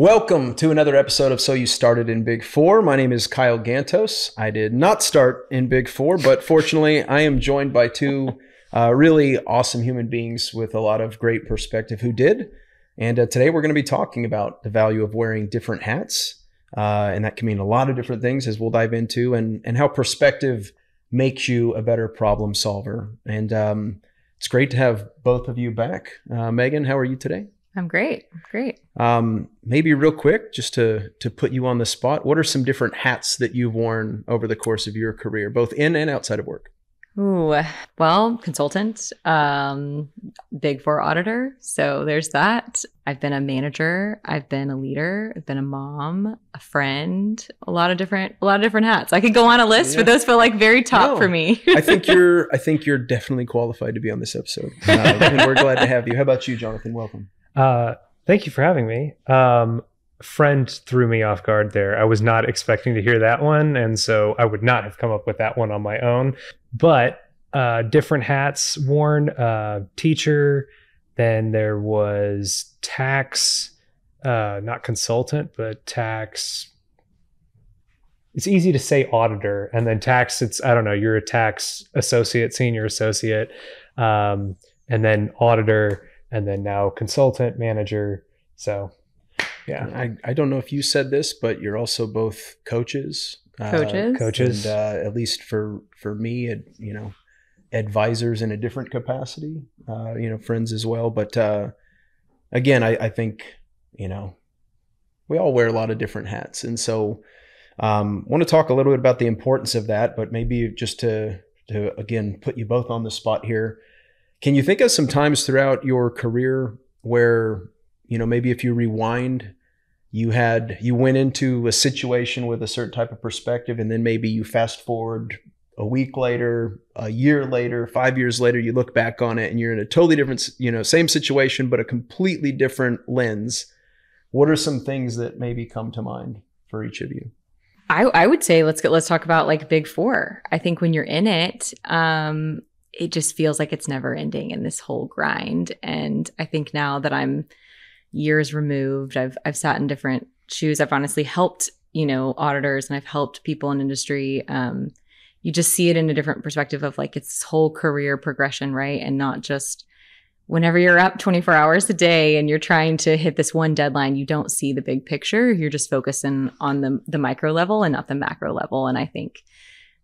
Welcome to another episode of So You Started in Big Four. My name is Kyle Gantos. I did not start in Big Four, but fortunately I am joined by two really awesome human beings with a lot of great perspective who did. And today we're going to be talking about the value of wearing different hats. And that can mean a lot of different things, as we'll dive into, and how perspective makes you a better problem solver. And it's great to have both of you back. Megan, how are you today? I'm great. Great. Maybe real quick, just to put you on the spot, what are some different hats that you've worn over the course of your career, both in and outside of work? Ooh, well, consultant, Big Four auditor. So there's that. I've been a manager. I've been a leader. I've been a mom, a friend, a lot of different hats. I could go on a list, but those feel like very top for me. I think you're definitely qualified to be on this episode. And we're glad to have you. How about you, Jonathan? Welcome. Thank you for having me. Friend threw me off guard there. I was not expecting to hear that one, and so I would not have come up with that one on my own. But different hats worn, teacher, then there was tax, not consultant, but tax. It's easy to say auditor, and then tax, I don't know, you're a tax associate, senior associate, and then auditor, and then now consultant, manager. So, yeah. I don't know if you said this, but you're also both coaches. Coaches. And at least for me, advisors in a different capacity, friends as well. But again, I think, we all wear a lot of different hats. And so want to talk a little bit about the importance of that, but maybe just to again, put you both on the spot here. Can you think of some times throughout your career where, maybe if you rewind, you went into a situation with a certain type of perspective, and then maybe you fast forward a week later, a year later, 5 years later, you look back on it and you're in a totally different, same situation, but a completely different lens. What are some things that maybe come to mind for each of you? I would say let's talk about like Big Four. I think when you're in it, it just feels like it's never ending in this whole grind. And I think now that I'm years removed, I've sat in different shoes. I've honestly helped, auditors, and I've helped people in industry. You just see it in a different perspective of like, it's this whole career progression, right? And not just whenever you're up 24 hours a day and you're trying to hit this one deadline, you don't see the big picture. You're just focusing on the micro level and not the macro level. And I think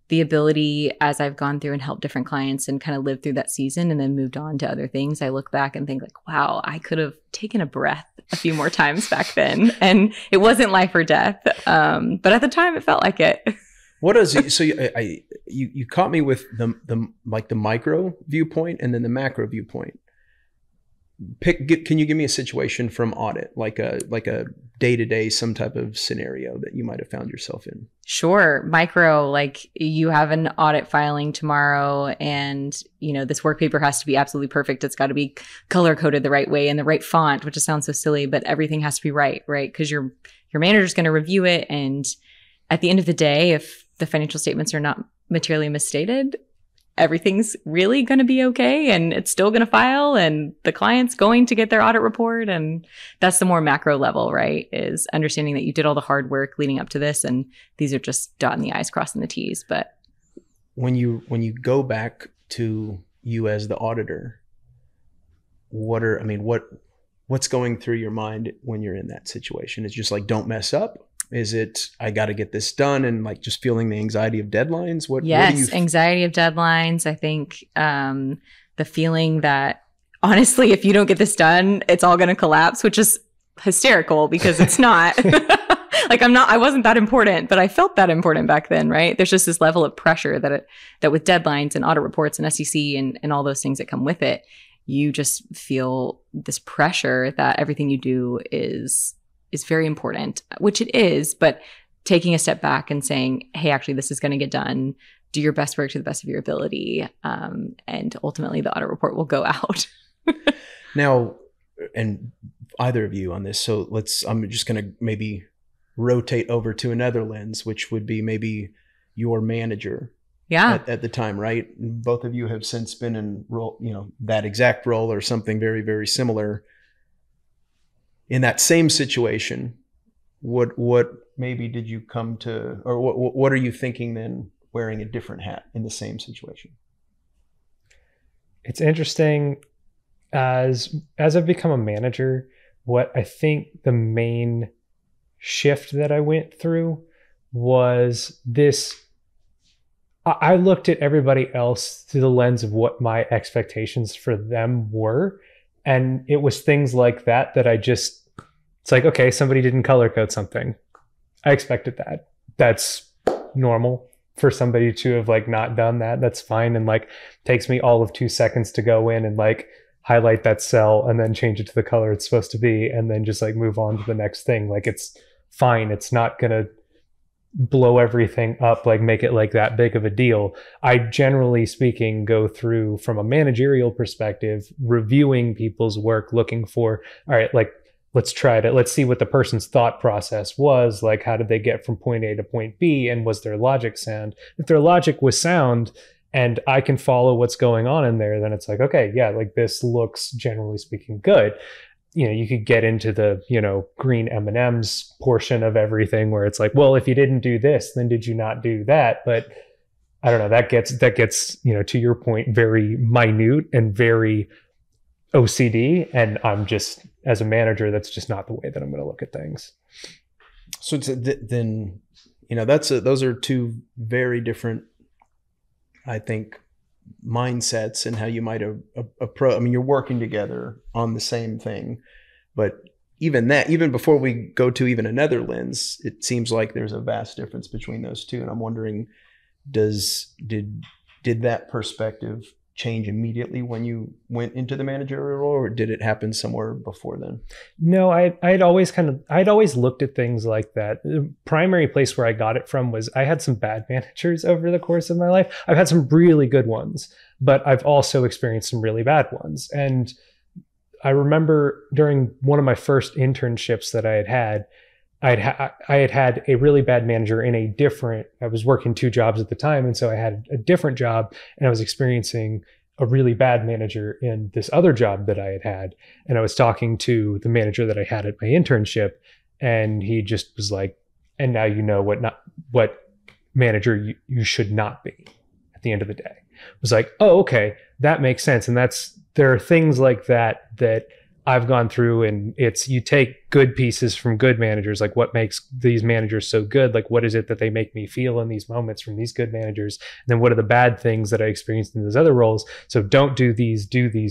the ability, as I've gone through and helped different clients and kind of lived through that season and then moved on to other things, I look back and think like, wow, I could have taken a breath a few more times back then. And it wasn't life or death. But at the time it felt like it. What is it? So you caught me with the micro viewpoint and then the macro viewpoint. Can you give me a situation from audit, like a day-to-day, some type of scenario that you might have found yourself in? Sure. Micro, like you have an audit filing tomorrow and, this work paper has to be absolutely perfect. It's got to be color coded the right way in the right font, which just sounds so silly, but everything has to be right? Because your manager's going to review it. And at the end of the day, if the financial statements are not materially misstated, everything's really going to be okay and it's still going to file and the client's going to get their audit report. And that's the more macro level, right? Is understanding that you did all the hard work leading up to this and these are just dotting the I's, crossing the T's. But when you go back to you as the auditor, what's going through your mind when you're in that situation? It's just like, don't mess up. Is it, I got to get this done, and like just feeling the anxiety of deadlines? Yes, anxiety of deadlines. I think the feeling that honestly, if you don't get this done, it's all going to collapse, which is hysterical because it's not. Like I wasn't that important, but I felt that important back then, right? There's just this level of pressure that with deadlines and audit reports and SEC and all those things that come with it, you just feel this pressure that everything you do is very important, which it is, but taking a step back and saying, hey, actually, this is going to get done. Do your best work to the best of your ability. And ultimately the audit report will go out. Now, and either of you on this. So I'm just going to maybe rotate over to another lens, which would be maybe your manager. Yeah. At the time, right? Both of you have since been in role, that exact role or something very, very similar. In that same situation, what maybe did you come to, or what are you thinking then wearing a different hat in the same situation? It's interesting as I've become a manager, what I think the main shift that I went through was this. I looked at everybody else through the lens of what my expectations for them were. And it was things like that it's like, okay, somebody didn't color code something. I expected that. That's normal for somebody to have like not done that. That's fine. And like takes me all of 2 seconds to go in and like highlight that cell and then change it to the color it's supposed to be and then just like move on to the next thing. Like it's fine. It's not going to blow everything up, like make it like that big of a deal. I generally speaking go through from a managerial perspective, reviewing people's work, looking for, all right, like let's see what the person's thought process was. Like, how did they get from point A to point B? And was their logic sound? If their logic was sound and I can follow what's going on in there, then it's like, okay, yeah, like this looks generally speaking good. You could get into the, green M&Ms portion of everything where it's like, well, if you didn't do this, then did you not do that? But I don't know, that gets, to your point, very minute and very OCD. And I'm just, as a manager, that's just not the way that I'm going to look at things. So then, those are two very different, I think, mindsets and how you might approach. I mean, you're working together on the same thing, but even before we go to even another lens, it seems like there's a vast difference between those two. And I'm wondering, did that perspective change immediately when you went into the managerial role, or did it happen somewhere before then? No, I'd always looked at things like that. The primary place where I got it from was I had some bad managers over the course of my life. I've had some really good ones, but I've also experienced some really bad ones. And I remember during one of my first internships that I had had a really bad manager I was working 2 jobs at the time. And so I had a different job and I was experiencing a really bad manager in this other job that I had. And I was talking to the manager that I had at my internship, and he just was like, and now you know what manager you should not be at the end of the day. It was like, oh, okay, that makes sense. And there are things like that I've gone through, and you take good pieces from good managers, like what makes these managers so good, like what is it that they make me feel in these moments from these good managers, and then what are the bad things that I experienced in those other roles. So don't do these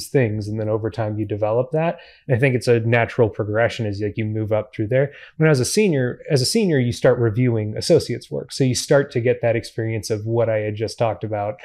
things, and then over time you develop that. And I think it's a natural progression as like you move up through there. When I was a senior, you start reviewing associates' work, so you start to get that experience of what I had just talked about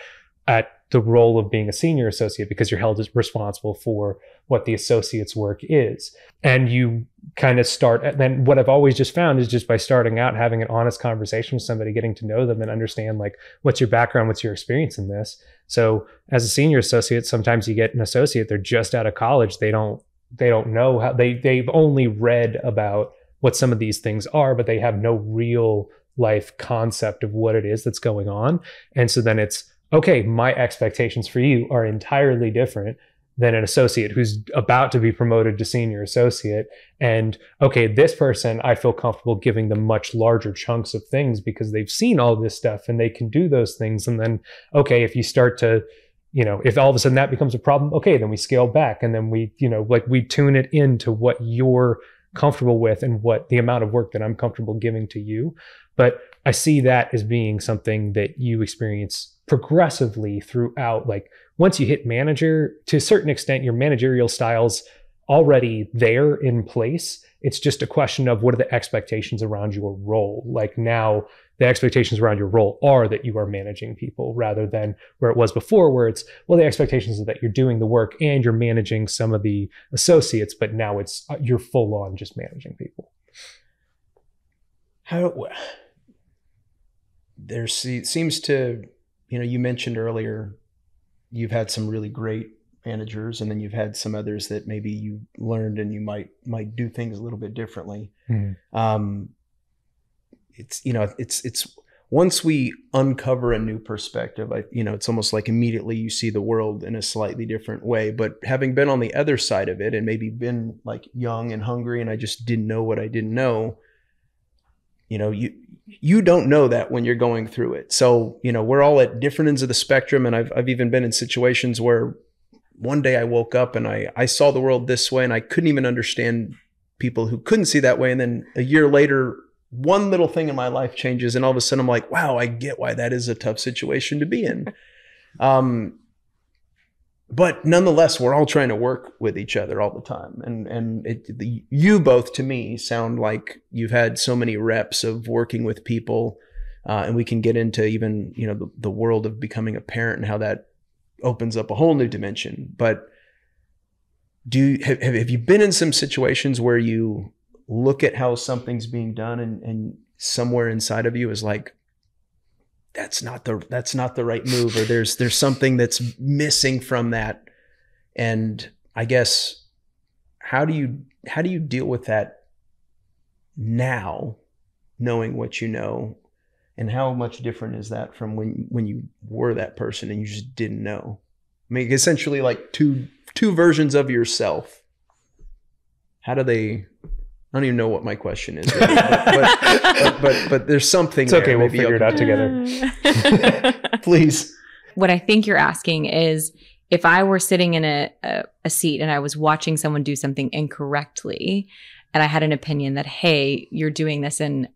at the role of being a senior associate, because you're held as responsible for what the associate's work is. And you kind of start, and then what I've always just found is just by starting out, having an honest conversation with somebody, getting to know them and understand like, what's your background, what's your experience in this. So as a senior associate, sometimes you get an associate, they're just out of college. They don't know how they've only read about what some of these things are, but they have no real life concept of what it is that's going on. And so then it's, okay, my expectations for you are entirely different than an associate who's about to be promoted to senior associate. And okay, this person, I feel comfortable giving them much larger chunks of things because they've seen all this stuff and they can do those things. And then, okay, if you start to, if all of a sudden that becomes a problem, okay, then we scale back and then we tune it into what you're comfortable with and what the amount of work that I'm comfortable giving to you. But I see that as being something that you experience progressively throughout. Like once you hit manager, to a certain extent, your managerial style's already there in place. It's just a question of what are the expectations around your role. Like now the expectations around your role are that you are managing people, rather than where it was before, where it's, well, the expectations are that you're doing the work and you're managing some of the associates, but now it's you're full on just managing people. There seems to, you mentioned earlier, you've had some really great managers, and then you've had some others that maybe you learned and you might do things a little bit differently. Mm-hmm. It's once we uncover a new perspective, it's almost like immediately you see the world in a slightly different way. But having been on the other side of it and maybe been like young and hungry and I just didn't know what I didn't know, you don't know that when you're going through it. So, we're all at different ends of the spectrum. And I've even been in situations where one day I woke up and I saw the world this way and I couldn't even understand people who couldn't see that way. And then a year later, one little thing in my life changes and all of a sudden I'm like, wow, I get why that is a tough situation to be in. But nonetheless, we're all trying to work with each other all the time. And you both, to me, sound like you've had so many reps of working with people. And we can get into even, the world of becoming a parent and how that opens up a whole new dimension. But have you been in some situations where you look at how something's being done and somewhere inside of you is like, that's not the right move, or there's something that's missing from that? And I guess how do you deal with that now, knowing what you know, and how much different is that from when you were that person and you just didn't know? I mean, essentially like two versions of yourself. How do they? I don't even know what my question is, really, but there's something. It's okay. There. We'll figure it out together. Please. What I think you're asking is, if I were sitting in a seat and I was watching someone do something incorrectly, and I had an opinion that, hey, you're doing this in,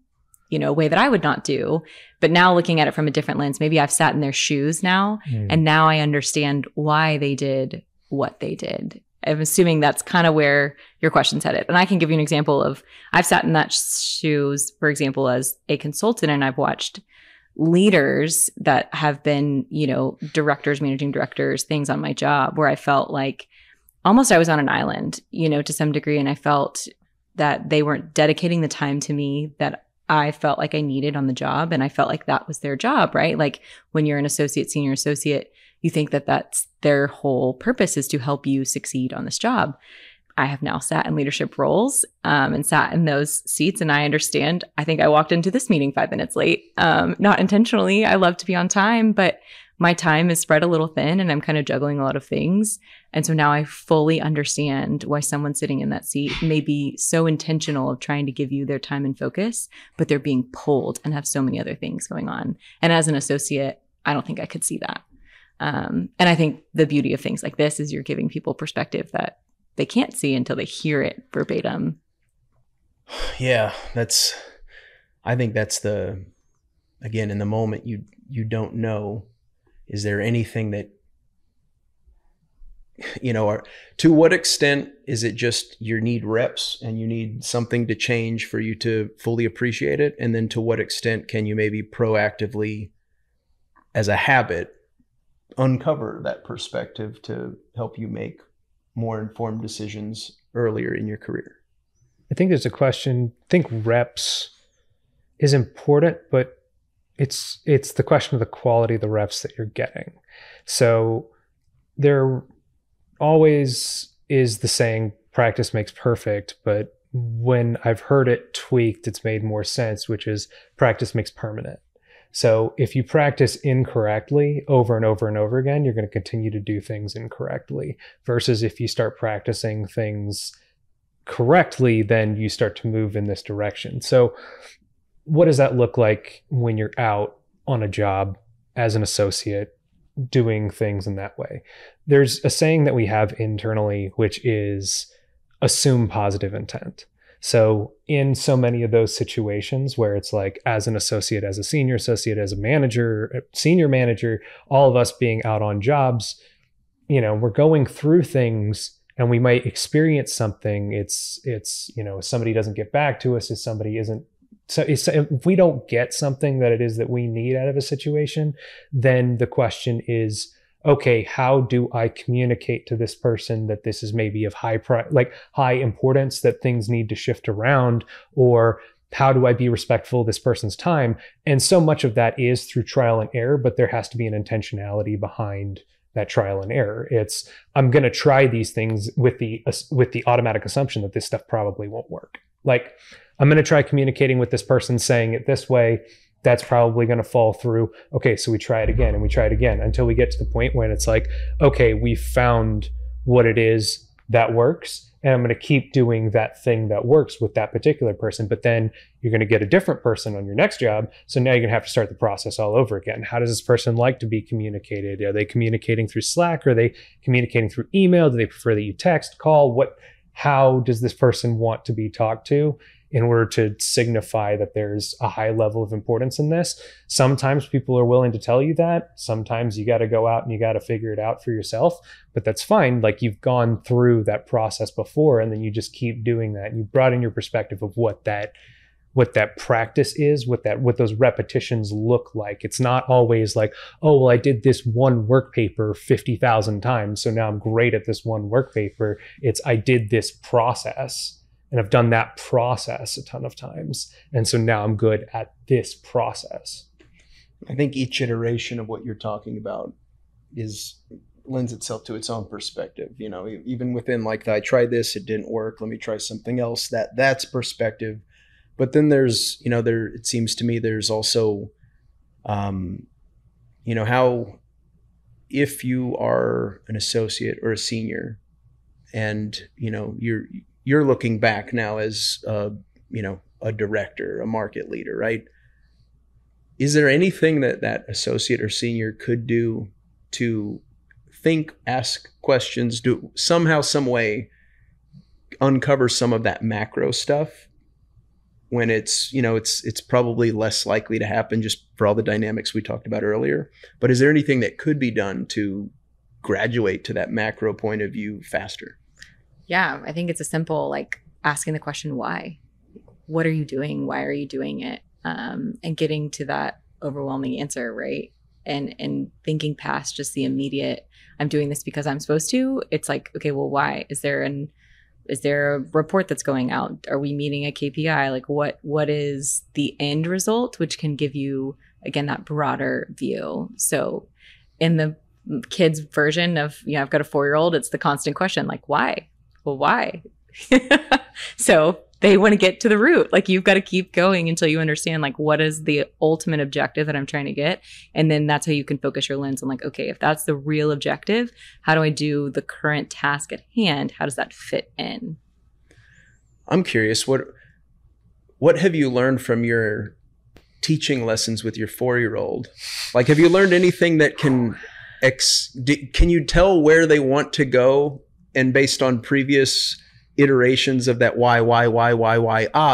a way that I would not do, but now looking at it from a different lens, maybe I've sat in their shoes now, and now I understand why they did what they did. I'm assuming that's kind of where your question's headed. And I can give you an example of, I've sat in that shoes, for example, as a consultant, and I've watched leaders that have been, directors, managing directors, things on my job where I felt like almost I was on an island, to some degree. And I felt that they weren't dedicating the time to me that I felt like I needed on the job. And I felt like that was their job, right? Like when you're an associate, senior associate, you think that that's their whole purpose, is to help you succeed on this job. I have now sat in leadership roles and sat in those seats, and I understand. I think I walked into this meeting 5 minutes late, not intentionally. I love to be on time, but my time is spread a little thin and I'm kind of juggling a lot of things. And so now I fully understand why someone sitting in that seat may be so intentional of trying to give you their time and focus, but they're being pulled and have so many other things going on. And as an associate, I don't think I could see that. And I think the beauty of things like this is you're giving people perspective that they can't see until they hear it verbatim. Yeah, I think that's again, in the moment, you don't know, is there anything that, or to what extent is it just you need reps and you need something to change for you to fully appreciate it? And then to what extent can you maybe proactively, as a habit, uncover that perspective to help you make more informed decisions earlier in your career? I think there's a question. I think reps is important, but it's the question of the quality of the reps that you're getting. So there always is the saying, practice makes perfect, but when I've heard it tweaked, it's made more sense, which is practice makes permanent. So if you practice incorrectly over and over and over again, you're going to continue to do things incorrectly, versus if you start practicing things correctly, then you start to move in this direction. So what does that look like when you're out on a job as an associate doing things in that way? There's a saying that we have internally, which is assume positive intent. So in so many of those situations where it's like, as an associate, as a senior associate, as a manager, a senior manager, all of us being out on jobs, we're going through things and we might experience something. It's somebody doesn't get back to us, if somebody isn't. So if we don't get something that it is that we need out of a situation, then the question is, okay, how do I communicate to this person that this is maybe of high importance, that things need to shift around, or how do I be respectful of this person's time? And so much of that is through trial and error, but there has to be an intentionality behind that trial and error. It's, I'm going to try these things with the automatic assumption that this stuff probably won't work. Like, I'm going to try communicating with this person, saying it this way. That's probably going to fall through. Okay, so we try it again and we try it again until we get to the point when it's like, okay, we found what it is. that works, and I'm going to keep doing that thing that works with that particular person. But then you're going to get a different person on your next job. So now you're going to have to start the process all over again. How does this person like to be communicated? Are they communicating through Slack? Are they communicating through email? Do they prefer that you text, call? How does this person want to be talked to in order to signify that there's a high level of importance in this? Sometimes people are willing to tell you that. Sometimes you got to go out and you got to figure it out for yourself, but that's fine. Like, you've gone through that process before, and then you just keep doing that. And you brought in your perspective of what that practice is, what those repetitions look like. It's not always like, oh, well, I did this one work paper 50,000 times, so now I'm great at this one work paper. It's, I did this process, and I've done that process a ton of times, and so now I'm good at this process. I think each iteration of what you're talking about lends itself to its own perspective. You know, even within, like, I tried this, it didn't work, let me try something else. That's perspective. But then there's, it seems to me there's also, how if you are an associate or a senior, and, you're looking back now as, a director, a market leader, right? Is there anything that associate or senior could do to think, ask questions, do somehow, some way, uncover some of that macro stuff, when it's probably less likely to happen just for all the dynamics we talked about earlier? But is there anything that could be done to graduate to that macro point of view faster? Yeah, I think it's a simple, like, asking the question, why? What are you doing? Why are you doing it? And getting to that overwhelming answer, right? And thinking past just the immediate, I'm doing this because I'm supposed to. It's like, okay, well, why? Is there a report that's going out? Are we meeting a KPI? Like, what is the end result, which can give you, again, that broader view. So in the kids version of, I've got a 4-year-old, it's the constant question, like, why? Well, why? So they want to get to the root. Like, you've got to keep going until you understand, like, what is the ultimate objective that I'm trying to get? And then that's how you can focus your lens on, like, okay, if that's the real objective, how do I do the current task at hand? How does that fit in? I'm curious, what have you learned from your teaching lessons with your 4-year-old? Like, have you learned anything that can you tell where they want to go? And based on previous iterations of that why,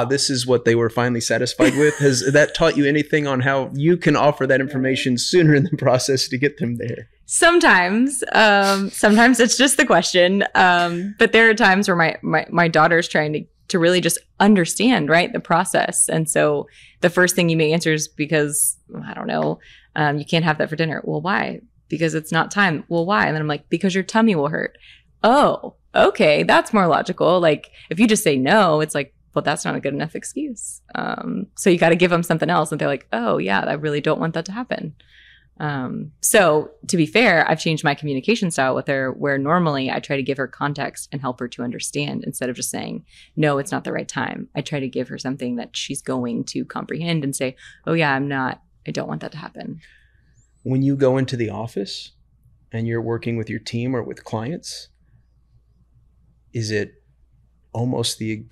this is what they were finally satisfied with. Has that taught you anything on how you can offer that information sooner in the process to get them there? Sometimes it's just the question. But there are times where my daughter's trying to really just understand, right, the process. And so the first thing you may answer is because, I don't know, you can't have that for dinner. Well, why? Because it's not time. Well, why? And then I'm like, because your tummy will hurt. Oh, okay, that's more logical. Like, if you just say no, it's like, well, that's not a good enough excuse. So you got to give them something else. And they're like, oh yeah, I really don't want that to happen. So to be fair, I've changed my communication style with her, where normally I try to give her context and help her to understand, instead of just saying, no, it's not the right time. I try to give her something that she's going to comprehend and say, oh yeah, I don't want that to happen. When you go into the office and you're working with your team or with clients, is it almost do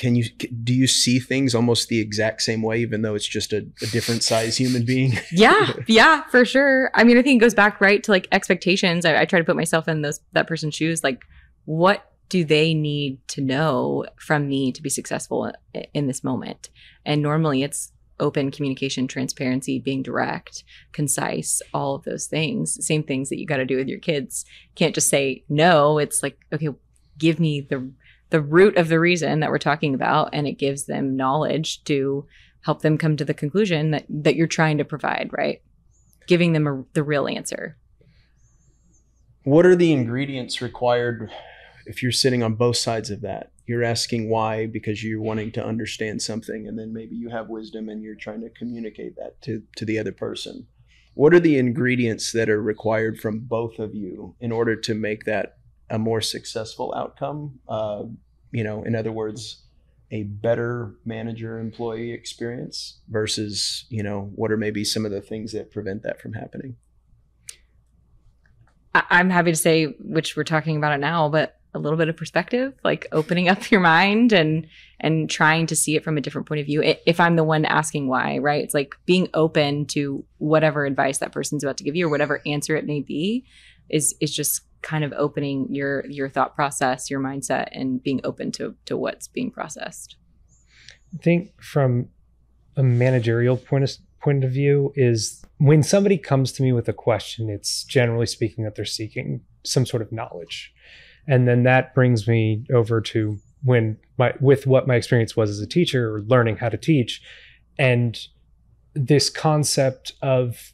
you see things almost the exact same way, even though it's just a different size human being? Yeah, for sure. I mean, I think it goes back right to, like, expectations. I try to put myself in that person's shoes. Like, what do they need to know from me to be successful in this moment? And normally it's open communication, transparency, being direct, concise, all of those things. Same things that you got to do with your kids. Can't just say no. It's like, okay, give me the root of the reason that we're talking about, and it gives them knowledge to help them come to the conclusion that you're trying to provide, right? Giving them the real answer. What are the ingredients required if you're sitting on both sides of that? You're asking why because you're wanting to understand something, and then maybe you have wisdom and you're trying to communicate that to the other person. What are the ingredients that are required from both of you in order to make that a more successful outcome? In other words, a better manager-employee experience versus, what are maybe some of the things that prevent that from happening? I'm happy to say, which we're talking about it now, but a little bit of perspective, like opening up your mind and trying to see it from a different point of view. If I'm the one asking why, right? It's like being open to whatever advice that person's about to give you or whatever answer it may be is just kind of opening your thought process, your mindset, and being open to what's being processed. I think from a managerial point of view is when somebody comes to me with a question, it's generally speaking that they're seeking some sort of knowledge. And then that brings me over to with what my experience was as a teacher or learning how to teach, and this concept of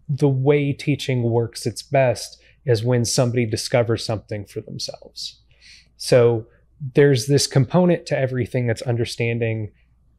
the way teaching works its best is when somebody discovers something for themselves. So there's this component to everything that's understanding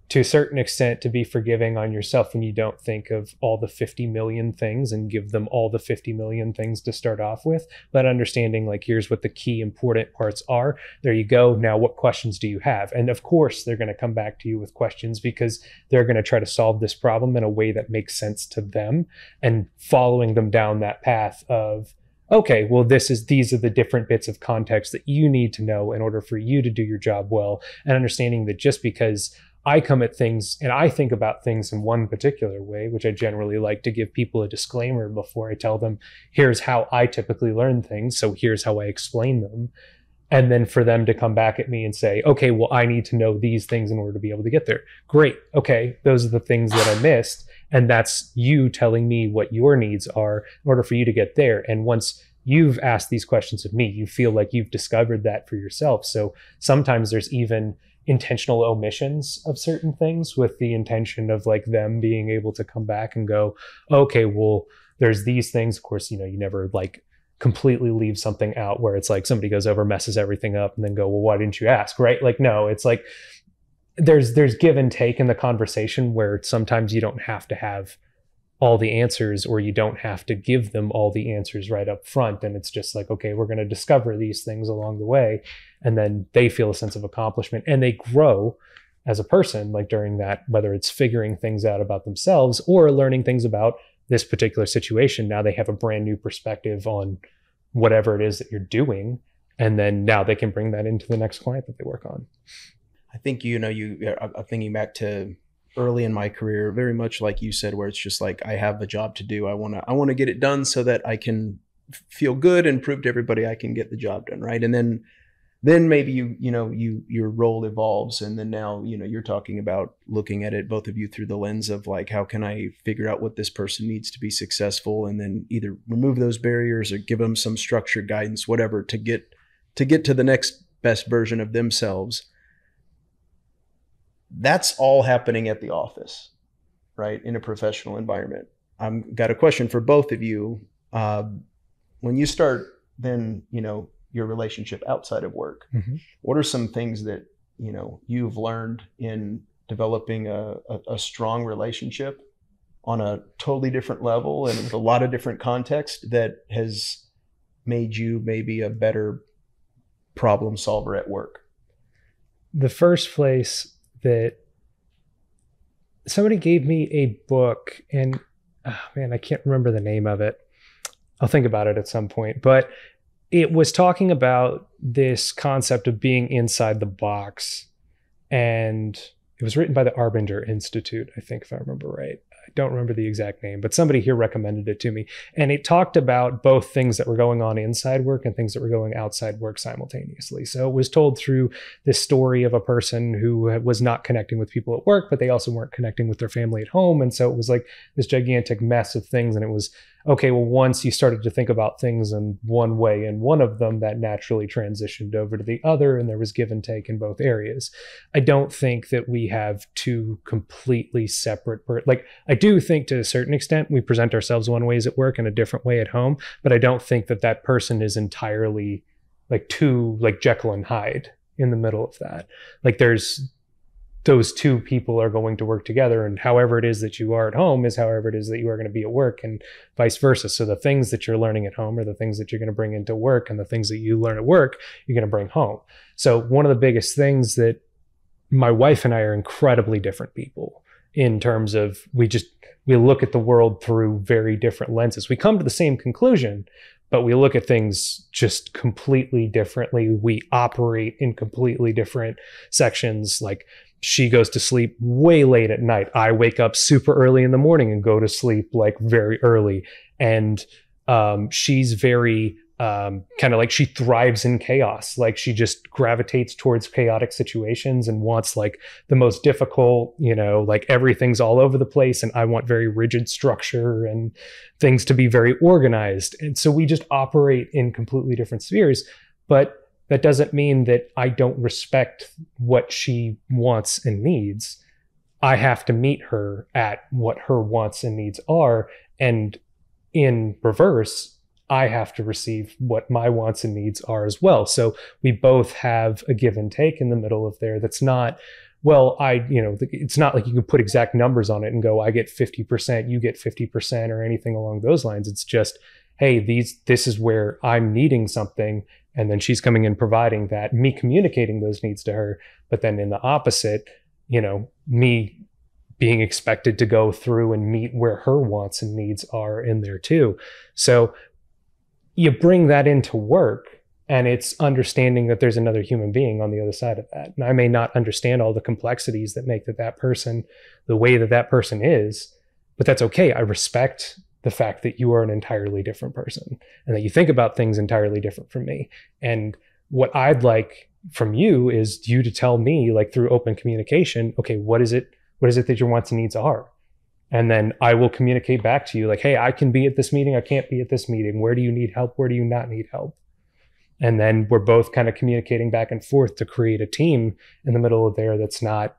to a certain extent to be forgiving on yourself when you don't think of all the 50 million things and give them all the 50 million things to start off with, but understanding like, here's what the key important parts are. There you go. Now, what questions do you have? And of course, they're going to come back to you with questions because they're going to try to solve this problem in a way that makes sense to them, and following them down that path of, okay, well, these are the different bits of context that you need to know in order for you to do your job well, and understanding that just because I come at things and I think about things in one particular way, which I generally like to give people a disclaimer before I tell them, here's how I typically learn things, so here's how I explain them. And then for them to come back at me and say, okay, well, I need to know these things in order to be able to get there. Great. Okay, those are the things that I missed. And that's you telling me what your needs are in order for you to get there. And once you've asked these questions of me, you feel like you've discovered that for yourself. So sometimes there's even intentional omissions of certain things with the intention of like them being able to come back and go, okay, well, there's these things. Of course, you never like completely leave something out where it's like somebody goes over, messes everything up, and then go, well, why didn't you ask? Right? Like, no, it's like there's give and take in the conversation where sometimes you don't have to have all the answers, or you don't have to give them all the answers right up front. And it's just like, okay, we're going to discover these things along the way. And then they feel a sense of accomplishment and they grow as a person, like during that, whether it's figuring things out about themselves or learning things about this particular situation. Now they have a brand new perspective on whatever it is that you're doing. And then now they can bring that into the next client that they work on. I think, I'm thinking back to early in my career, very much like you said, where it's just like, I have a job to do. I want to get it done so that I can feel good and prove to everybody I can get the job done. Right. And then maybe your role evolves. And then now, you're talking about looking at it, both of you, through the lens of like, how can I figure out what this person needs to be successful? And then either remove those barriers or give them some structured guidance, whatever, to get to the next best version of themselves. That's all happening at the office, right? In a professional environment. I've got a question for both of you. When you start then, your relationship outside of work, mm-hmm. What are some things that, you've learned in developing a strong relationship on a totally different level and with a lot of different context that has made you maybe a better problem solver at work? The first place that somebody gave me a book, and I can't remember the name of it. I'll think about it at some point, but it was talking about this concept of being inside the box, and it was written by the Arbinger Institute, I think, if I remember right. I don't remember the exact name, but somebody here recommended it to me. And it talked about both things that were going on inside work and things that were going outside work simultaneously. So it was told through this story of a person who was not connecting with people at work, but they also weren't connecting with their family at home. And so it was like this gigantic mess of things. And it was, okay, well, once you started to think about things in one way and one of them, that naturally transitioned over to the other, and there was give and take in both areas. I don't think that we have two completely separate, I do think to a certain extent we present ourselves one way at work and a different way at home, but I don't think that that person is entirely like two, like Jekyll and Hyde in the middle of that. Like there's those two people are going to work together, and however it is that you are at home is however it is that you are going to be at work, and vice versa. So the things that you're learning at home are the things that you're going to bring into work, and the things that you learn at work, you're going to bring home. So one of the biggest things that my wife and I are incredibly different people in terms of we look at the world through very different lenses. We come to the same conclusion, but we look at things just completely differently. We operate in completely different sections. Like, she goes to sleep way late at night. I wake up super early in the morning and go to sleep like very early. And she's very kind of like, she thrives in chaos. Like, she just gravitates towards chaotic situations and wants like the most difficult, like everything's all over the place. And I want very rigid structure and things to be very organized. And so we just operate in completely different spheres. But that doesn't mean that I don't respect what she wants and needs. I have to meet her at what her wants and needs are. And in reverse, I have to receive what my wants and needs are as well. So we both have a give and take in the middle of there. That's not, well, it's not like you can put exact numbers on it and go, I get 50%, you get 50%, or anything along those lines. It's just, hey, this is where I'm needing something. And then she's coming in providing that, me communicating those needs to her. But then in the opposite, me being expected to go through and meet where her wants and needs are in there too. So you bring that into work, and it's understanding that there's another human being on the other side of that. And I may not understand all the complexities that make that person the way that person is, but that's okay. I respect the fact that you are an entirely different person and that you think about things entirely different from me. And what I'd like from you is you to tell me, like, through open communication, okay, what is it that your wants and needs are? And then I will communicate back to you like, hey, I can be at this meeting. I can't be at this meeting. Where do you need help? Where do you not need help? And then we're both kind of communicating back and forth to create a team in the middle of there that's not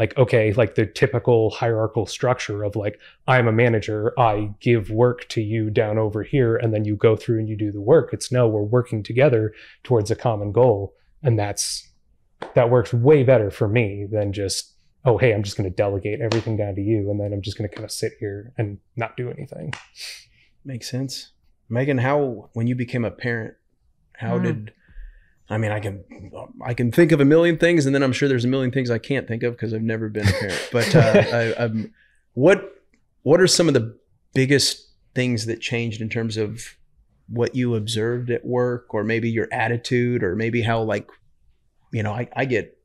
like, okay, like the typical hierarchical structure of like, I'm a manager, I give work to you down over here, and then you go through and you do the work. It's no, we're working together towards a common goal. And that works way better for me than just, oh, hey, I'm just going to delegate everything down to you, and then I'm just going to kind of sit here and not do anything. Makes sense. Megan, when you became a parent, I can think of a million things, and then I'm sure there's a million things I can't think of because I've never been a parent. But what are some of the biggest things that changed in terms of what you observed at work, or maybe your attitude, or maybe how, like, I get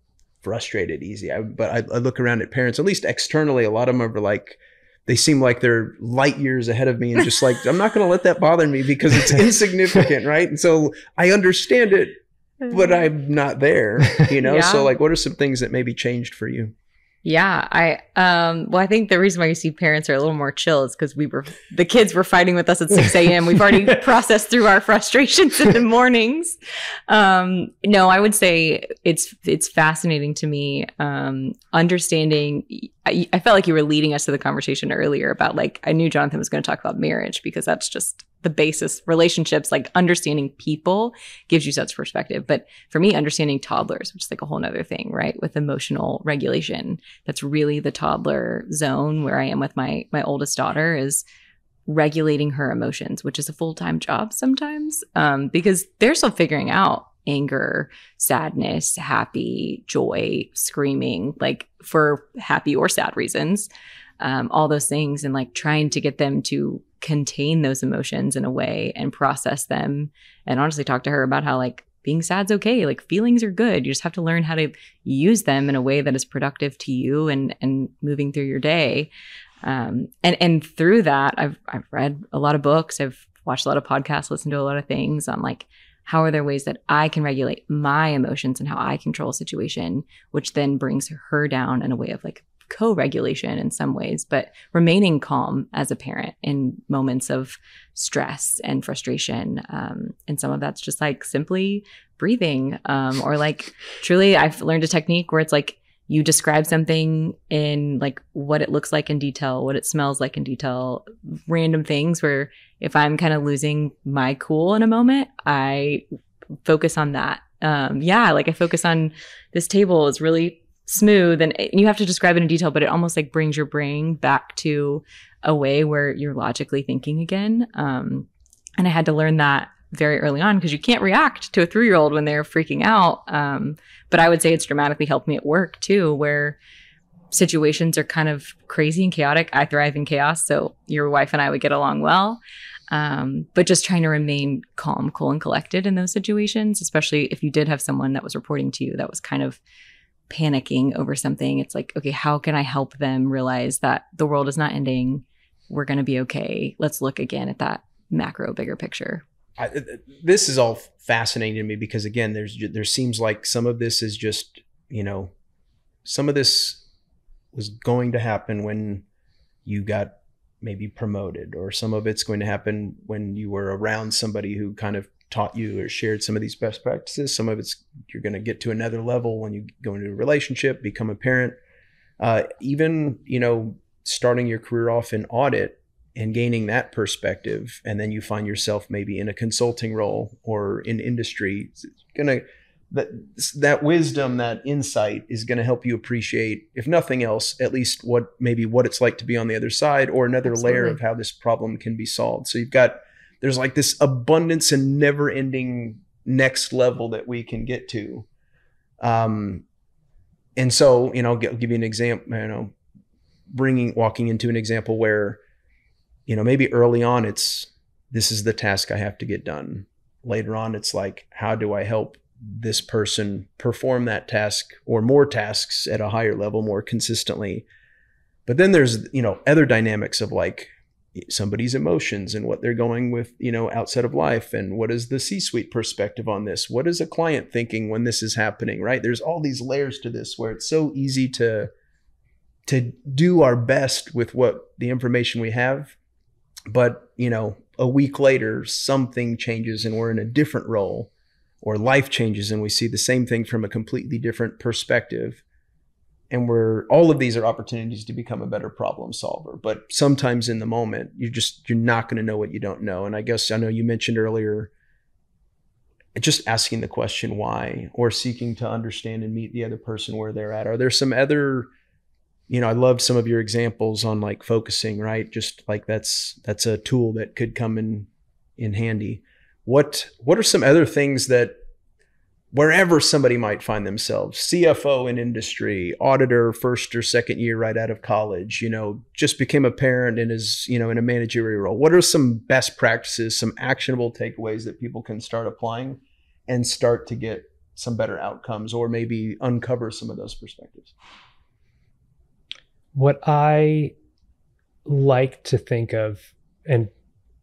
frustrated easy. But I look around at parents, at least externally, a lot of them are like, they seem like they're light years ahead of me, and just like, I'm not going to let that bother me because it's insignificant, right? And so I understand it, but I'm not there, Yeah. So like, what are some things that maybe changed for you? Yeah, I think the reason why you see parents are a little more chill is because the kids were fighting with us at 6 a.m. We've already processed through our frustrations in the mornings. No, I would say it's fascinating to me, understanding. I felt like you were leading us to the conversation earlier about, like, I knew Jonathan was going to talk about marriage because that's just the basis. Relationships, like understanding people, gives you such perspective. But for me, understanding toddlers, which is like a whole nother thing, right? With emotional regulation, that's really the toddler zone where I am with my oldest daughter, is regulating her emotions, which is a full-time job sometimes, because they're still figuring out anger, sadness, happy, joy, screaming, like for happy or sad reasons, all those things, and like trying to get them to contain those emotions in a way and process them, and honestly talk to her about how, like, being sad's okay. Like, feelings are good. You just have to learn how to use them in a way that is productive to you and moving through your day. And through that, I've read a lot of books. I've watched a lot of podcasts, listened to a lot of things on, like, how are there ways that I can regulate my emotions and how I control a situation, which then brings her down in a way of, like, co-regulation in some ways, but remaining calm as a parent in moments of stress and frustration. And some of that's just like simply breathing, or like truly I've learned a technique where it's like you describe something in like what it looks like in detail, what it smells like in detail, random things where if I'm kind of losing my cool in a moment, I focus on that. Like I focus on this table is really smooth, and you have to describe it in detail, but it almost like brings your brain back to a way where you're logically thinking again. And I had to learn that very early on because you can't react to a 3-year-old when they're freaking out. But I would say it's dramatically helped me at work too, where situations are kind of crazy and chaotic. I thrive in chaos, so your wife and I would get along well. But just trying to remain calm, cool, and collected in those situations, especially if you did have someone that was reporting to you that was kind of panicking over something. It's like, okay, how can I help them realize that the world is not ending? We're going to be okay. Let's look again at that macro, bigger picture. This is all fascinating to me because, again, there seems like some of this is just, some of this was going to happen when you got maybe promoted, or some of it's going to happen when you were around somebody who kind of taught you or shared some of these best practices. Some of it's you're going to get to another level when you go into a relationship, become a parent, even, starting your career off in audit and gaining that perspective. And then you find yourself maybe in a consulting role or in industry. It's that wisdom, that insight is going to help you appreciate, if nothing else, at least what it's like to be on the other side, or another Absolutely. layer of how this problem can be solved. So there's like this abundance and never ending next level that we can get to. And so, I'll give you an example, walking into an example where, maybe early on this is the task I have to get done. Later on, it's like, how do I help this person perform that task or more tasks at a higher level more consistently? But then there's, other dynamics of like somebody's emotions and what they're going with, outside of life. And what is the C-suite perspective on this? What is a client thinking when this is happening, right? There's all these layers to this where it's so easy to do our best with what the information we have. But, a week later, something changes and we're in a different role, or life changes and we see the same thing from a completely different perspective. And all of these are opportunities to become a better problem solver. But sometimes in the moment, you're not going to know what you don't know. And I know you mentioned earlier, just asking the question why, or seeking to understand and meet the other person where they're at. Are there some other, I love some of your examples on like focusing, right? Just like that's a tool that could come in handy. What are some other things that wherever somebody might find themselves, CFO in industry, auditor, first or second year right out of college, just became a parent and is, in a managerial role? What are some best practices, some actionable takeaways that people can start applying and start to get some better outcomes, or maybe uncover some of those perspectives? What I like to think of, and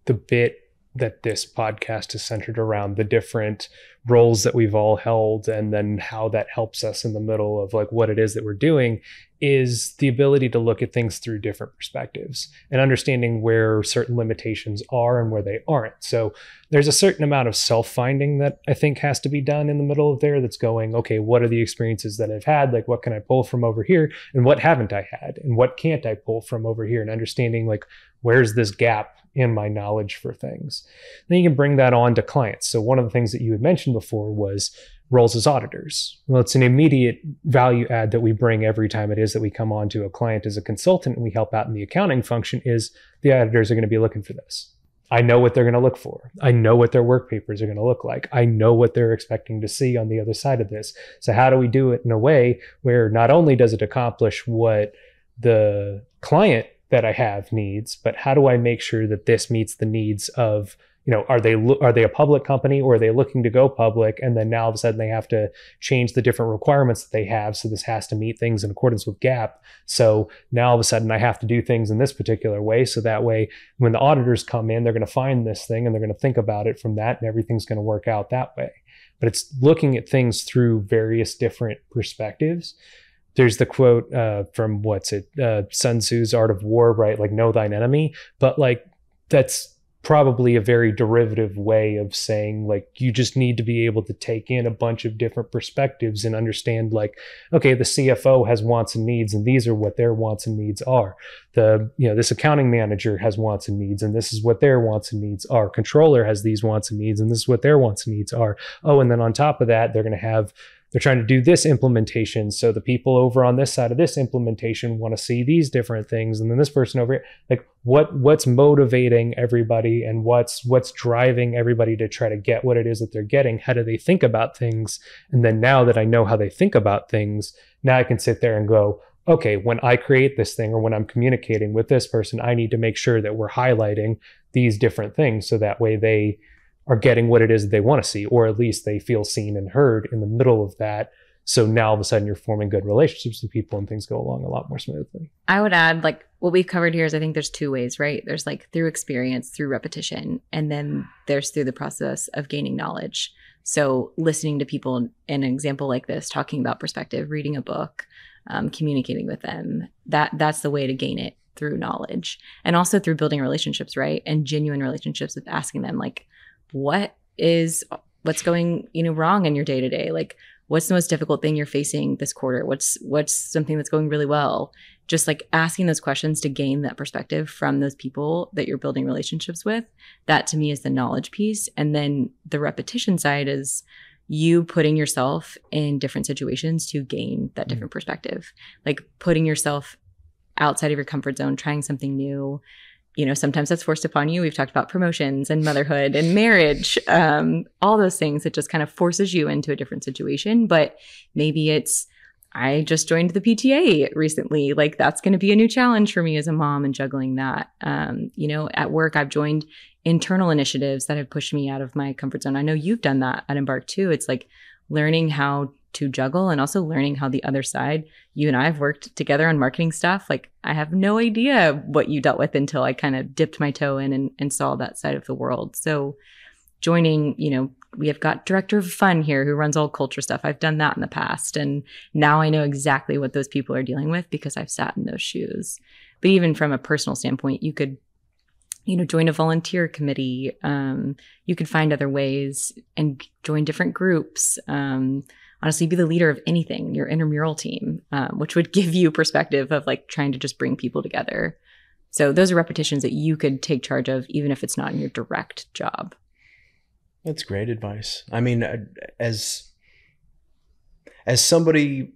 the bit that this podcast is centered around, the different roles that we've all held, and then how that helps us in the middle of like what it is that we're doing, is the ability to look at things through different perspectives and understanding where certain limitations are and where they aren't. So there's a certain amount of self-finding that I think has to be done in the middle of there, that's going, okay, what are the experiences that I've had? Like, what can I pull from over here? And what haven't I had? And what can't I pull from over here? And understanding like, where's this gap in my knowledge for things? Then you can bring that on to clients. So one of the things that you had mentioned before was roles as auditors. Well, it's an immediate value add that we bring every time it is that we come on to a client as a consultant and we help out in the accounting function, is the auditors are going to be looking for this. I know what they're going to look for. I know what their work papers are going to look like. I know what they're expecting to see on the other side of this. So how do we do it in a way where not only does it accomplish what the client that I have needs, but how do I make sure that this meets the needs of, are they a public company, or are they looking to go public? And then now all of a sudden they have to change the different requirements that they have. So this has to meet things in accordance with GAAP. So now all of a sudden I have to do things in this particular way. So that way, when the auditors come in, they're going to find this thing and they're going to think about it from that, and everything's going to work out that way. But it's looking at things through various different perspectives. There's the quote from Sun Tzu's Art of War, right? Like, know thine enemy. But like, that's probably a very derivative way of saying, like, you just need to be able to take in a bunch of different perspectives and understand, like, okay, the CFO has wants and needs, and these are what their wants and needs are. This accounting manager has wants and needs, and this is what their wants and needs are. Controller has these wants and needs, and this is what their wants and needs are. Oh, and then on top of that, they're trying to do this implementation. So the people over on this side of this implementation want to see these different things. And then this person over here, like what's motivating everybody, and what's driving everybody to try to get what it is that they're getting? How do they think about things? And then now that I know how they think about things, now I can sit there and go, okay, when I create this thing or when I'm communicating with this person, I need to make sure that we're highlighting these different things so that way they are getting what it is that they want to see, or at least they feel seen and heard in the middle of that. So now all of a sudden you're forming good relationships with people and things go along a lot more smoothly. I would add, like, what we've covered here is I think there's two ways, right? There's like through experience, through repetition, and then there's through the process of gaining knowledge. So listening to people in an example like this, talking about perspective, reading a book, communicating with them, that's the way to gain it, through knowledge. And also through building relationships, right? And genuine relationships with asking them, like, what's going, wrong in your day to day? Like, what's the most difficult thing you're facing this quarter? What's something that's going really well? Just like asking those questions to gain that perspective from those people that you're building relationships with. That to me is the knowledge piece. And then the repetition side is you putting yourself in different situations to gain that different perspective, like putting yourself outside of your comfort zone, trying something new. Sometimes that's forced upon you. We've talked about promotions and motherhood and marriage, all those things. It just kind of forces you into a different situation. But maybe it's, I just joined the PTA recently. Like, that's going to be a new challenge for me as a mom and juggling that. At work, I've joined internal initiatives that have pushed me out of my comfort zone. I know you've done that at Embark too. It's like learning how to juggle and also learning how the other side, you and I have worked together on marketing stuff. Like, I have no idea what you dealt with until I kind of dipped my toe in and saw that side of the world. So joining, we have got director of fun here who runs all culture stuff. I've done that in the past. And now I know exactly what those people are dealing with because I've sat in those shoes. But even from a personal standpoint, you could, join a volunteer committee. You could find other ways and join different groups. Honestly, be the leader of anything, your intramural team, which would give you perspective of like trying to just bring people together. So those are repetitions that you could take charge of, even if it's not in your direct job. That's great advice. I mean, as somebody,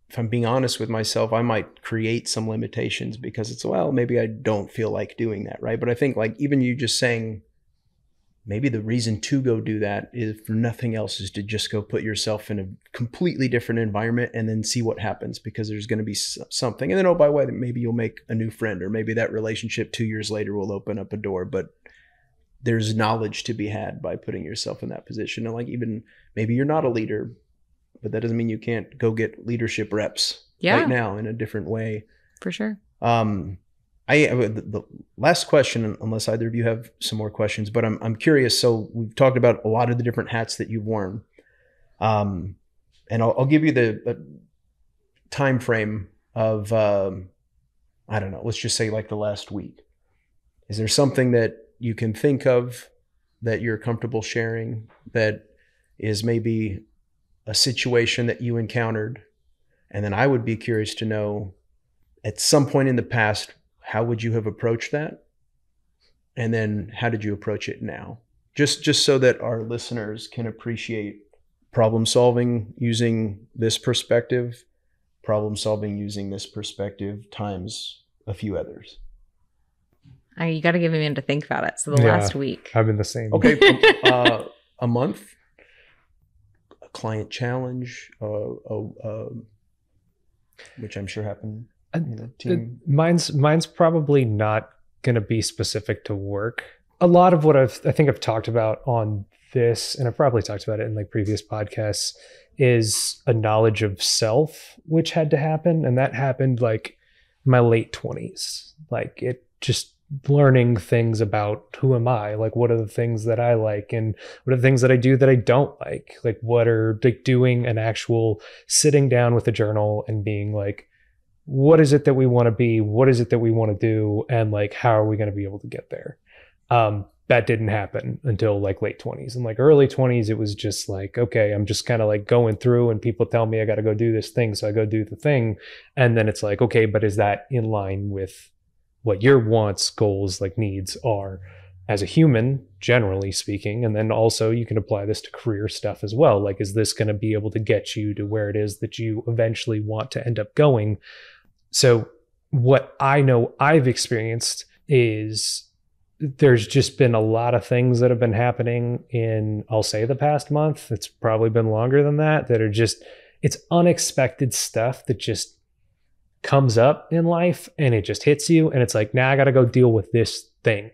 if I'm being honest with myself, I might create some limitations because it's, well, maybe I don't feel like doing that, right? But I think like even you just saying, maybe the reason to go do that is for nothing else is to just go put yourself in a completely different environment and then see what happens, because there's going to be something. And then, oh, by the way, maybe you'll make a new friend, or maybe that relationship 2 years later will open up a door. But there's knowledge to be had by putting yourself in that position. And like, even maybe you're not a leader, but that doesn't mean you can't go get leadership reps right now in a different way. For sure. The last question, unless either of you have some more questions, but I'm curious. So we've talked about a lot of the different hats that you've worn, and I'll give you the time frame of I don't know. Let's just say like the last week. Is there something that you can think of that you're comfortable sharing that is maybe a situation that you encountered? And then I would be curious to know, at some point in the past, how would you have approached that? And then how did you approach it now? Just so that our listeners can appreciate problem solving using this perspective, times a few others. You got to give me a minute to think about it. So the last week. I've been the same. Okay. A month, a client challenge, which I'm sure happened. Team. Mine's probably not going to be specific to work. A lot of what I think I've talked about on this, and I've probably talked about it in like previous podcasts, is a knowledge of self, which had to happen. And that happened like my late 20s. Like, it just learning things about who am I, like what are the things that I like and what are the things that I do that I don't like what are like doing an actual sitting down with a journal and being like, what is it that we want to be? What is it that we want to do? And like, how are we going to be able to get there? That didn't happen until like late 20s. And like early 20s, it was just like, okay, I'm just kind of like going through and people tell me I got to go do this thing. So I go do the thing. And then it's like, okay, but is that in line with what your wants, goals, like needs are as a human, generally speaking? And then also you can apply this to career stuff as well. Like, is this going to be able to get you to where it is that you eventually want to end up going? So what I know I've experienced is there's just been a lot of things that have been happening in, I'll say, the past month. It's probably been longer than that are just, it's unexpected stuff that just comes up in life and it just hits you. And it's like, now I got to go deal with this thing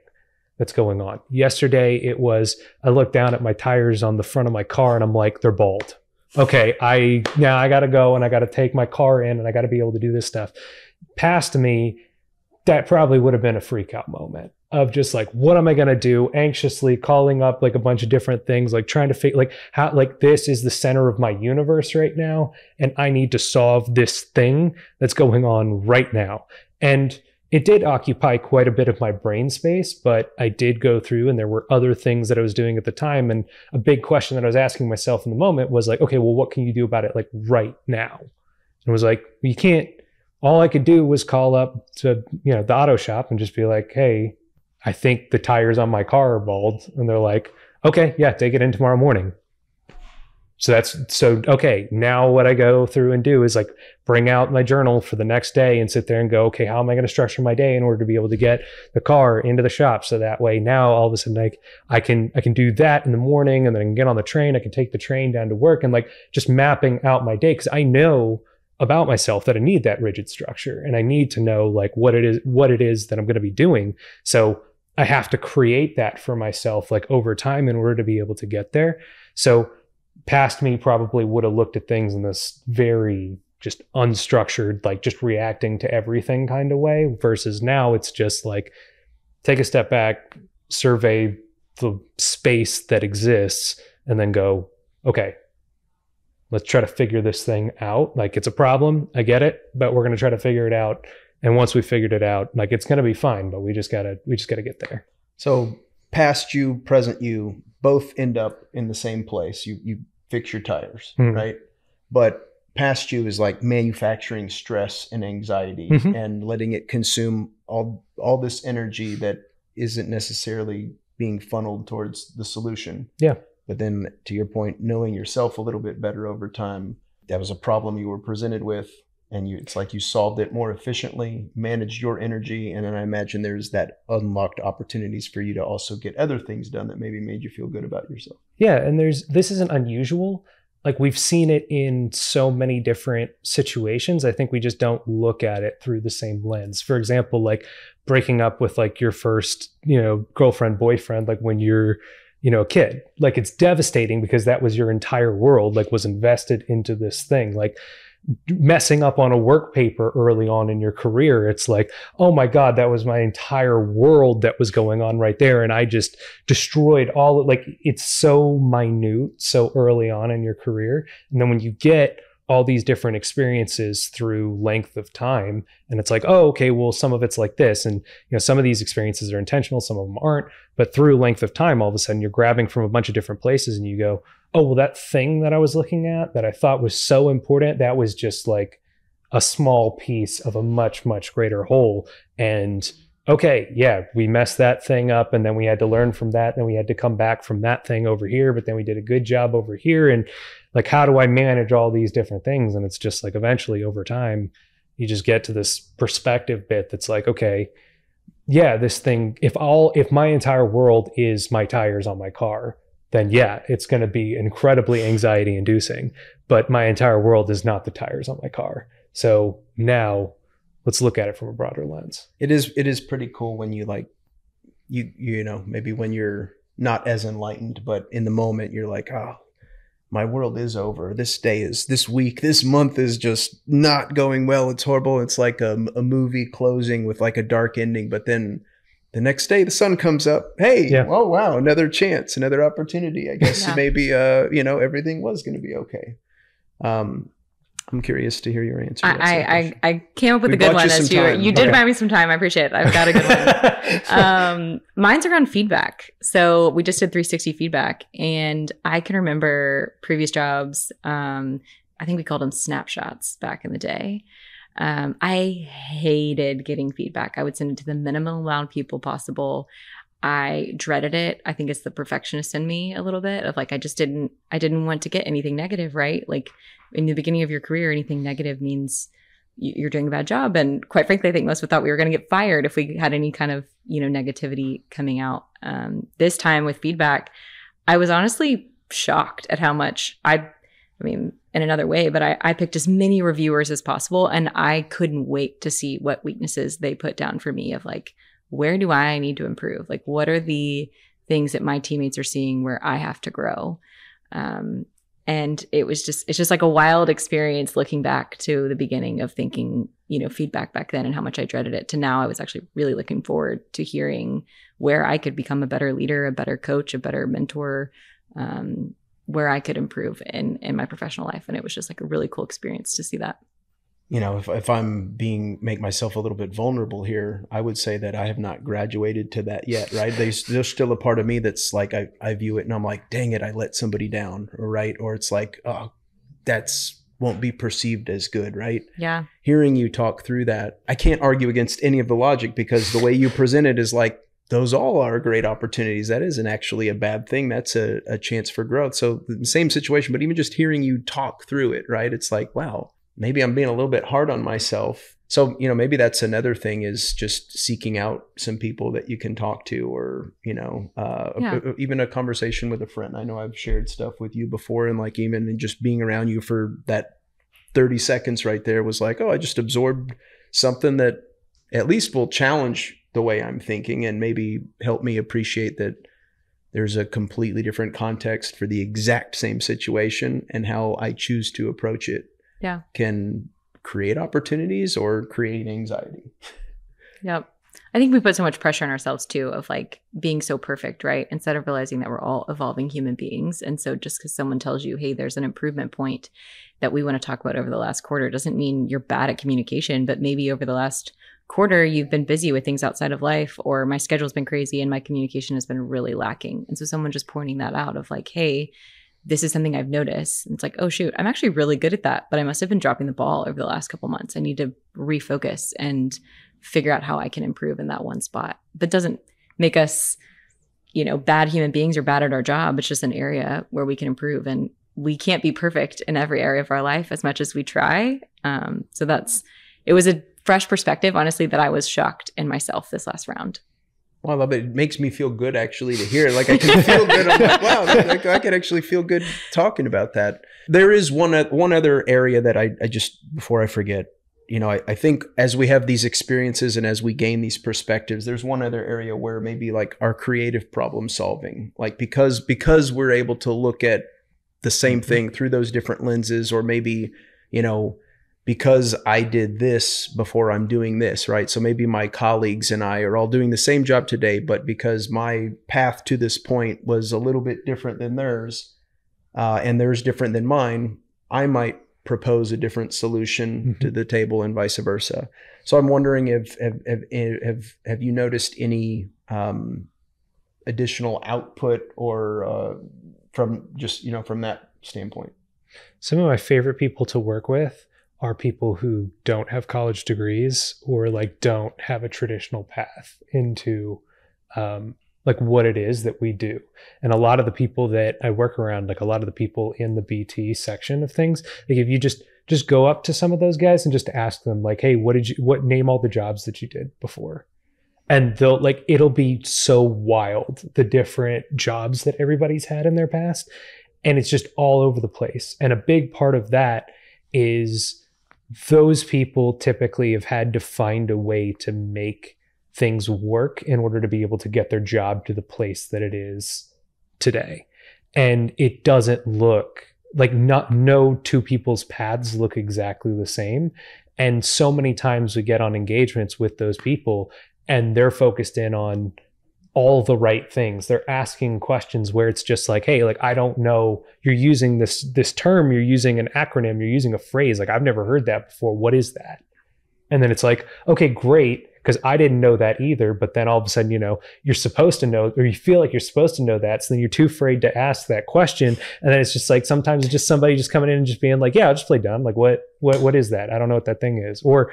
that's going on. Yesterday, it was, I looked down at my tires on the front of my car and I'm like, they're bald. Okay, now I got to go and I got to take my car in and I got to be able to do this stuff. Past me, that probably would have been a freak out moment of just like, what am I going to do? Anxiously calling up like a bunch of different things, like trying to figure like how, like this is the center of my universe right now. And I need to solve this thing that's going on right now. And it did occupy quite a bit of my brain space, but I did go through and there were other things that I was doing at the time. And a big question that I was asking myself in the moment was like, okay, well, what can you do about it like right now? And it was like, you can't, all I could do was call up to, the auto shop and just be like, hey, I think the tires on my car are bald. And they're like, okay, yeah, take it in tomorrow morning. So okay, now what I go through and do is like bring out my journal for the next day and sit there and go, okay, how am I going to structure my day in order to be able to get the car into the shop? So that way now all of a sudden like I can do that in the morning and then I can get on the train. I can take the train down to work and like just mapping out my day. Cause I know about myself that I need that rigid structure and I need to know like what it is that I'm going to be doing. So I have to create that for myself like over time in order to be able to get there. So past me probably would have looked at things in this very just unstructured, like just reacting to everything kind of way versus now it's just like take a step back, survey the space that exists and then go, okay, let's try to figure this thing out. Like it's a problem. I get it, but we're going to try to figure it out. And once we figured it out, like it's going to be fine, but we just gotta get there. So past you, present you, both end up in the same place. You fix your tires, right? But past you is like manufacturing stress and anxiety and letting it consume all this energy that isn't necessarily being funneled towards the solution. Yeah. But then to your point, knowing yourself a little bit better over time, that was a problem you were presented with and it's like you solved it more efficiently, managed your energy. And then I imagine there's that unlocked opportunities for you to also get other things done that maybe made you feel good about yourself. Yeah. And this isn't unusual. Like we've seen it in so many different situations. I think we just don't look at it through the same lens. For example, like breaking up with like your first, girlfriend, boyfriend, like when you're, a kid, like it's devastating because that was your entire world, like was invested into this thing. Like messing up on a work paper early on in your career, it's like, oh my God, that was my entire world that was going on right there. And I just destroyed all, like it's so minute, so early on in your career. And then when you get all these different experiences through length of time, and it's like, oh, okay, well, some of it's like this. And, some of these experiences are intentional, some of them aren't, but through length of time, all of a sudden you're grabbing from a bunch of different places and you go, oh, well, that thing that I was looking at that I thought was so important, that was just like a small piece of a much, much greater whole. And okay, yeah, we messed that thing up and then we had to learn from that. And we had to come back from that thing over here, but then we did a good job over here. And like, how do I manage all these different things? And it's just like, eventually over time, you just get to this perspective bit that's like, okay, yeah, this thing, if my entire world is my tires on my car, then yeah, it's going to be incredibly anxiety inducing, but my entire world is not the tires on my car. So now let's look at it from a broader lens. It is pretty cool when you like, maybe when you're not as enlightened, but in the moment you're like, oh, my world is over. This week, this month is just not going well. It's horrible. It's like a movie closing with like a dark ending, but then the next day the sun comes up. Hey, yeah. Oh wow, another chance, another opportunity. I guess maybe everything was going to be okay. I'm curious to hear your answer. I came up with a good one as you did buy me some time. I appreciate it. I've got a good one. Mine's around feedback. So we just did 360 feedback, and I can remember previous jobs. I think we called them snapshots back in the day. I hated getting feedback. I would send it to the minimum amount of people possible. I dreaded it. I think it's the perfectionist in me a little bit of like, I didn't want to get anything negative, right? Like in the beginning of your career, anything negative means you're doing a bad job. And quite frankly, I think most of us thought we were going to get fired if we had any kind of, negativity coming out. This time with feedback, I was honestly shocked at how much in another way, but I picked as many reviewers as possible, and I couldn't wait to see what weaknesses they put down for me of like, where do I need to improve? Like, what are the things that my teammates are seeing where I have to grow? And it's just like a wild experience looking back to the beginning of thinking, feedback back then and how much I dreaded it, to now I was actually really looking forward to hearing where I could become a better leader, a better coach, a better mentor, where I could improve in my professional life. And it was just like a really cool experience to see that. If I'm make myself a little bit vulnerable here, I would say that I have not graduated to that yet, right? There's still a part of me that's like, I view it and I'm like, dang it, I let somebody down, right? Or it's like, oh, won't be perceived as good, right? Yeah. Hearing you talk through that, I can't argue against any of the logic, because the way you present it is like, those all are great opportunities. That isn't actually a bad thing. That's a chance for growth. So the same situation, but even just hearing you talk through it, right? It's like, wow, maybe I'm being a little bit hard on myself. So, maybe that's another thing, is just seeking out some people that you can talk to, or, even a conversation with a friend. I know I've shared stuff with you before, and like even just being around you for that 30 seconds right there was like, oh, I just absorbed something that at least will challenge the way I'm thinking and maybe help me appreciate that there's a completely different context for the exact same situation, and how I choose to approach it can create opportunities or create anxiety. Yep. I think we put so much pressure on ourselves too, of like being so perfect, right? Instead of realizing that we're all evolving human beings. And so just because someone tells you, hey, there's an improvement point that we want to talk about over the last quarter, doesn't mean you're bad at communication, but maybe over the last quarter, you've been busy with things outside of life, or my schedule's been crazy and my communication has been really lacking. And so someone just pointing that out of like, hey, this is something I've noticed. And it's like, oh shoot, I'm actually really good at that, but I must have been dropping the ball over the last couple months. I need to refocus and figure out how I can improve in that one spot. That doesn't make us, bad human beings or bad at our job. It's just an area where we can improve, and we can't be perfect in every area of our life as much as we try. It was a fresh perspective, honestly, that I was shocked in myself this last round. Well, I love it. It makes me feel good actually to hear it. Like I can feel good. I'm like, wow, I could actually feel good talking about that. There is one other area that I just, before I forget, I think as we have these experiences and as we gain these perspectives, there's one other area where maybe like our creative problem solving, like because we're able to look at the same thing through those different lenses, or maybe, because I did this before I'm doing this, right? So maybe my colleagues and I are all doing the same job today, but because my path to this point was a little bit different than theirs, and theirs different than mine, I might propose a different solution to the table and vice versa. So I'm wondering if have you noticed any additional output or from just, from that standpoint? Some of my favorite people to work with are people who don't have college degrees, or like don't have a traditional path into like what it is that we do. And a lot of the people that I work around, like a lot of the people in the BT section of things, like if you just go up to some of those guys and just ask them like, hey, name all the jobs that you did before. And it'll be so wild, the different jobs that everybody's had in their past. And it's just all over the place. And a big part of that is those people typically have had to find a way to make things work in order to be able to get their job to the place that it is today. And it doesn't look like no two people's paths look exactly the same. And so many times we get on engagements with those people and they're focused in on all the right things. They're asking questions where it's just like, hey, like, I don't know, you're using this term, you're using an acronym, you're using a phrase. Like, I've never heard that before. What is that? And then it's like, okay, great. Because I didn't know that either. But then all of a sudden, you're supposed to know, or you feel like you're supposed to know that. So then you're too afraid to ask that question. And then it's just like, sometimes it's just somebody just coming in and just being like, yeah, I'll just play dumb. Like, what is that? I don't know what that thing is. Or,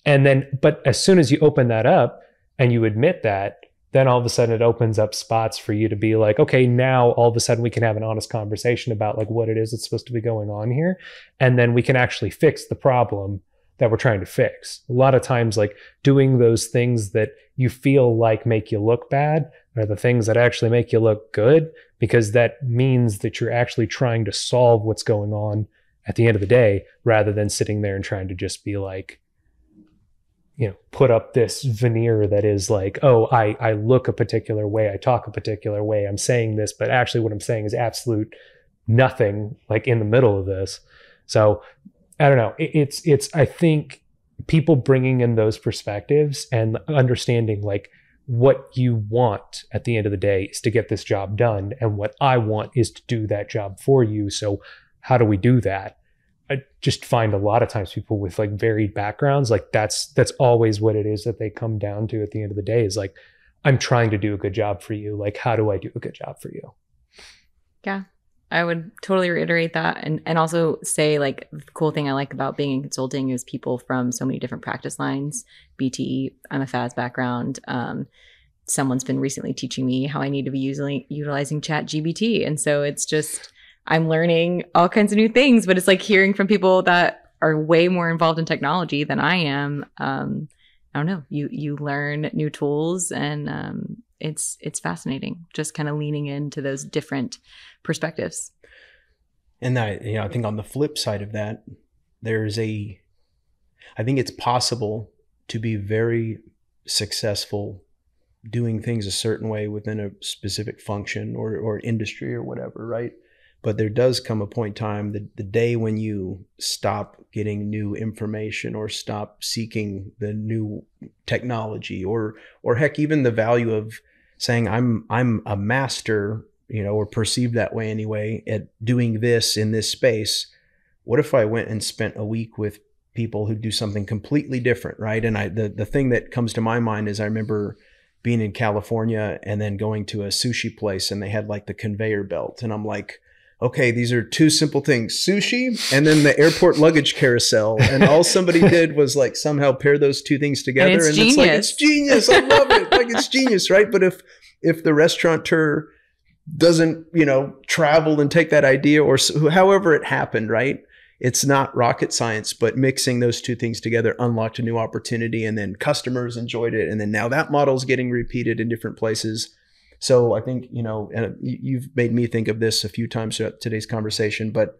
and then, but as soon as you open that up and you admit that, then all of a sudden it opens up spots for you to be like, okay, now all of a sudden we can have an honest conversation about like what it is that's supposed to be going on here. And then we can actually fix the problem that we're trying to fix. A lot of times, like doing those things that you feel like make you look bad are the things that actually make you look good, because that means that you're actually trying to solve what's going on at the end of the day, rather than sitting there and trying to just be like, put up this veneer that is like, oh, I look a particular way, I talk a particular way, I'm saying this, but actually what I'm saying is absolute nothing like in the middle of this. So I don't know. It's I think people bringing in those perspectives and understanding like what you want at the end of the day is to get this job done, and what I want is to do that job for you. So how do we do that? I just find a lot of times people with like varied backgrounds, like that's always what it is that they come down to at the end of the day, is like, I'm trying to do a good job for you. Like, how do I do a good job for you? Yeah, I would totally reiterate that. And also say, like, the cool thing I like about being in consulting is people from so many different practice lines. BT, I'm a FAS background. Someone's been recently teaching me how I need to be utilizing ChatGPT. And so it's just, I'm learning all kinds of new things, but it's like hearing from people that are way more involved in technology than I am. I don't know, you learn new tools, and it's fascinating just kind of leaning into those different perspectives. And I think on the flip side of that, I think it's possible to be very successful doing things a certain way within a specific function or industry or whatever, right? But there does come a point in time, the day when you stop getting new information or stop seeking the new technology, or heck, even the value of saying I'm a master, or perceived that way anyway, at doing this in this space. What if I went and spent a week with people who do something completely different, right? And the thing that comes to my mind is I remember being in California and then going to a sushi place, and they had like the conveyor belt, and I'm like, okay, these are two simple things: sushi and then the airport luggage carousel. And all somebody did was like somehow pair those two things together. And it's like, it's genius. I love it. Like, it's genius, right? But if the restaurateur doesn't, travel and take that idea, or however it happened, right? It's not rocket science, but mixing those two things together unlocked a new opportunity, and then customers enjoyed it. And then now that model is getting repeated in different places. So I think, and you've made me think of this a few times throughout today's conversation, but,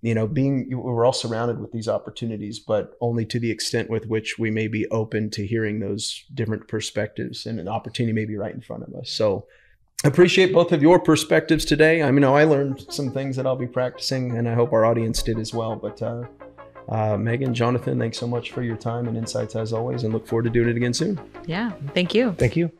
we're all surrounded with these opportunities, but only to the extent with which we may be open to hearing those different perspectives, and an opportunity may be right in front of us. So I appreciate both of your perspectives today. I learned some things that I'll be practicing, and I hope our audience did as well. But Megan, Jonathan, thanks so much for your time and insights as always, and look forward to doing it again soon. Yeah, thank you. Thank you.